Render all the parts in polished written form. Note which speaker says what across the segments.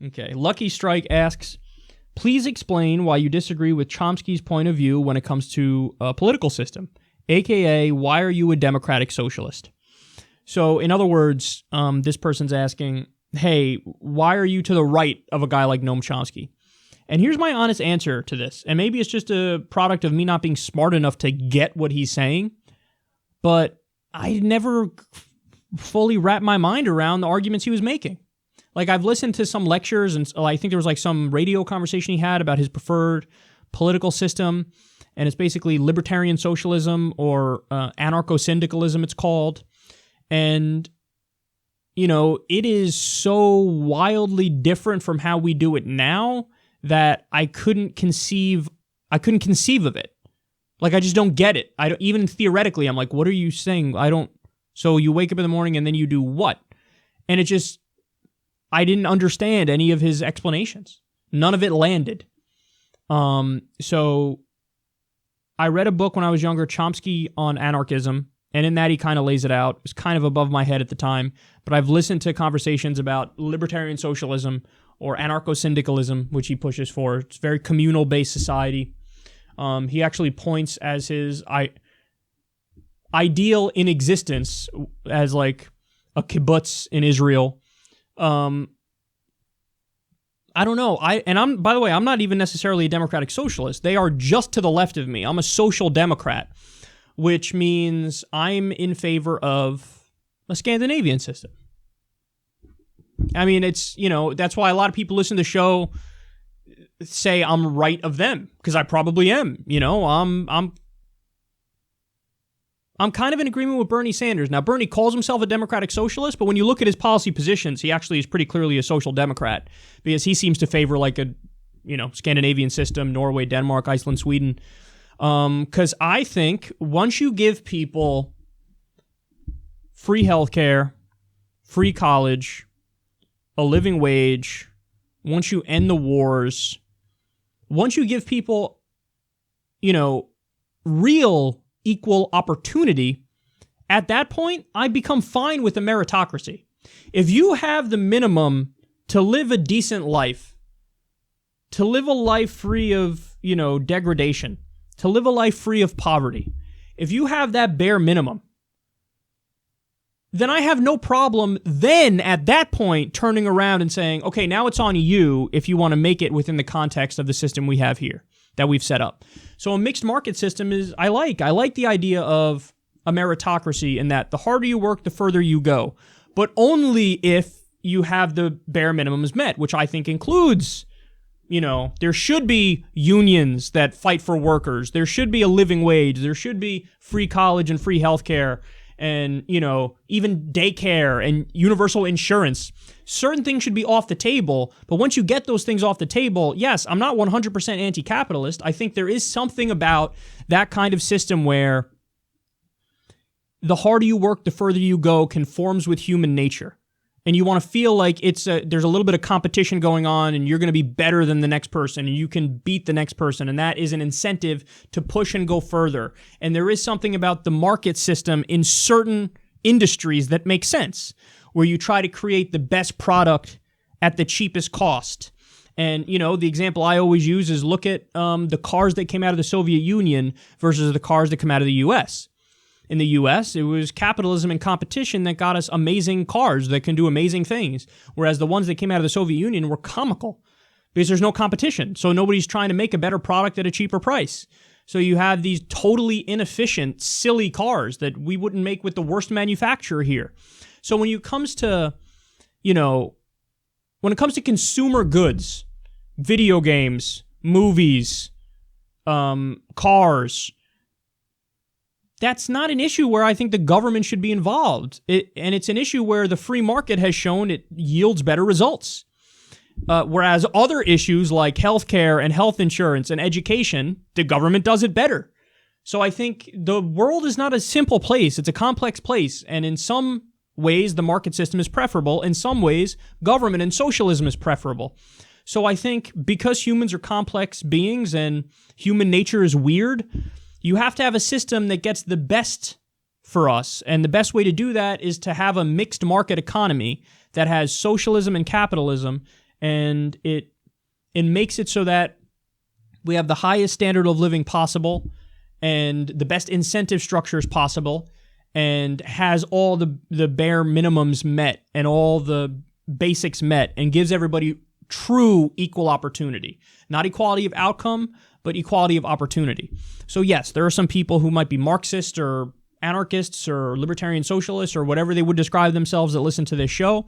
Speaker 1: Okay. Lucky Strike asks, please explain why you disagree with Chomsky's point of view when it comes to a political system, aka why are you a democratic socialist? So, in other words, this person's asking, hey, why are you to the right of a guy like Noam Chomsky? And here's my honest answer to this. And maybe it's just a product of me not being smart enough to get what he's saying, but I never fully wrapped my mind around the arguments he was making. Like, I've listened to some lectures, and I think there was like some radio conversation he had about his preferred political system, and it's basically libertarian socialism or anarcho-syndicalism, it's called. And, you know, it is so wildly different from how we do it now that I couldn't conceive of it. Like, I just don't get it. Even theoretically, I'm like, what are you saying? So you wake up in the morning and then you do what? And I didn't understand any of his explanations. None of it landed. So I read a book when I was younger, Chomsky on Anarchism, and in that he kind of lays it out. It was kind of above my head at the time, but I've listened to conversations about libertarian socialism or anarcho-syndicalism, which he pushes for. It's a very communal-based society. He actually points as his ideal in existence as like a kibbutz in Israel. I don't know. By the way, I'm not even necessarily a democratic socialist. They are just to the left of me. I'm a social democrat, which means I'm in favor of a Scandinavian system. I mean, it's, you know, that's why a lot of people listen to the show say I'm right of them, because I probably am. You know, I'm kind of in agreement with Bernie Sanders. Now, Bernie calls himself a democratic socialist, but when you look at his policy positions, he actually is pretty clearly a social democrat, because he seems to favor like a, you know, Scandinavian system, Norway, Denmark, Iceland, Sweden. Because I think once you give people free healthcare, free college, a living wage, once you end the wars, once you give people, you know, real equal opportunity, at that point, I become fine with a meritocracy. If you have the minimum to live a decent life, to live a life free of, you know, degradation, to live a life free of poverty, if you have that bare minimum, then I have no problem then at that point turning around and saying, okay, now it's on you if you want to make it within the context of the system we have here that we've set up. So a mixed market system is, I like the idea of a meritocracy in that the harder you work, the further you go, but only if you have the bare minimums met, which I think includes, you know, there should be unions that fight for workers. There should be a living wage. There should be free college and free healthcare and, you know, even daycare and universal insurance. Certain things should be off the table, but once you get those things off the table, yes, I'm not 100% anti-capitalist. I think there is something about that kind of system where the harder you work, the further you go conforms with human nature. And you want to feel like there's a little bit of competition going on and you're going to be better than the next person and you can beat the next person. And that is an incentive to push and go further. And there is something about the market system in certain industries that makes sense, where you try to create the best product at the cheapest cost. And, you know, the example I always use is look at the cars that came out of the Soviet Union versus the cars that come out of the U.S. In the U.S., it was capitalism and competition that got us amazing cars that can do amazing things, whereas the ones that came out of the Soviet Union were comical because there's no competition. So nobody's trying to make a better product at a cheaper price. So you have these totally inefficient, silly cars that we wouldn't make with the worst manufacturer here. So when it comes to, you know, when it comes to consumer goods, video games, movies, cars, that's not an issue where I think the government should be involved. And it's an issue where the free market has shown it yields better results. Whereas other issues like healthcare and health insurance and education, the government does it better. So I think the world is not a simple place. It's a complex place. And in some ways, the market system is preferable. In some ways, government and socialism is preferable. So I think because humans are complex beings and human nature is weird, you have to have a system that gets the best for us. And the best way to do that is to have a mixed market economy that has socialism and capitalism and it makes it so that we have the highest standard of living possible and the best incentive structures possible, and has all the bare minimums met and all the basics met, and gives everybody true equal opportunity. Not equality of outcome, but equality of opportunity. So yes, there are some people who might be Marxists or anarchists or libertarian socialists or whatever they would describe themselves that listen to this show,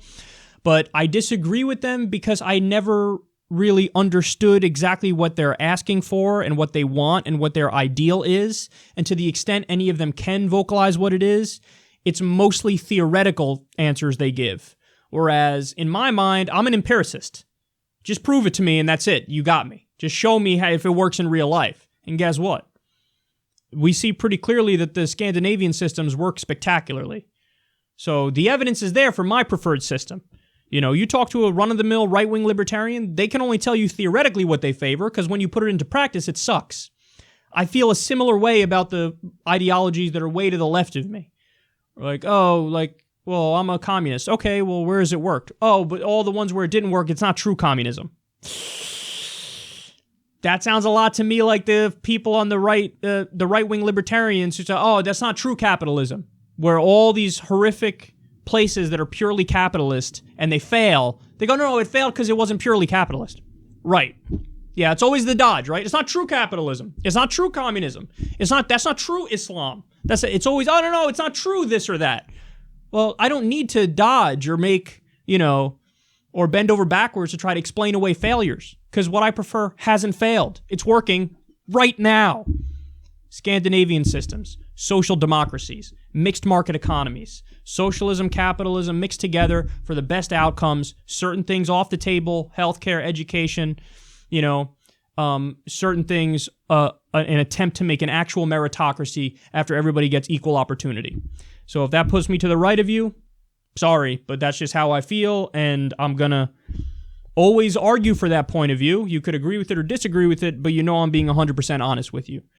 Speaker 1: but I disagree with them because I never really understood exactly what they're asking for and what they want and what their ideal is. And to the extent any of them can vocalize what it is, it's mostly theoretical answers they give. Whereas in my mind, I'm an empiricist. Just prove it to me and that's it. You got me. Just show me how, if it works in real life. And guess what? We see pretty clearly that the Scandinavian systems work spectacularly. So the evidence is there for my preferred system. You know, you talk to a run-of-the-mill right-wing libertarian, they can only tell you theoretically what they favor, because when you put it into practice, it sucks. I feel a similar way about the ideologies that are way to the left of me. Like, well, I'm a communist. Okay, well, where has it worked? Oh, but all the ones where it didn't work, it's not true communism. That sounds a lot to me like the people on the right, the right-wing libertarians who say, oh, that's not true capitalism, where all these horrific places that are purely capitalist and they fail, they go, no, it failed because it wasn't purely capitalist. Right. Yeah, it's always the dodge, right? It's not true capitalism. It's not true communism. That's not true Islam. It's always, oh, no, it's not true this or that. Well, I don't need to dodge or make, or bend over backwards to try to explain away failures, because what I prefer hasn't failed. It's working right now. Scandinavian systems, social democracies, mixed market economies, socialism, capitalism mixed together for the best outcomes, certain things off the table, healthcare, education, certain things, an attempt to make an actual meritocracy after everybody gets equal opportunity. So if that puts me to the right of you, sorry, but that's just how I feel, and I'm going to always argue for that point of view. You could agree with it or disagree with it, but I'm being 100% honest with you.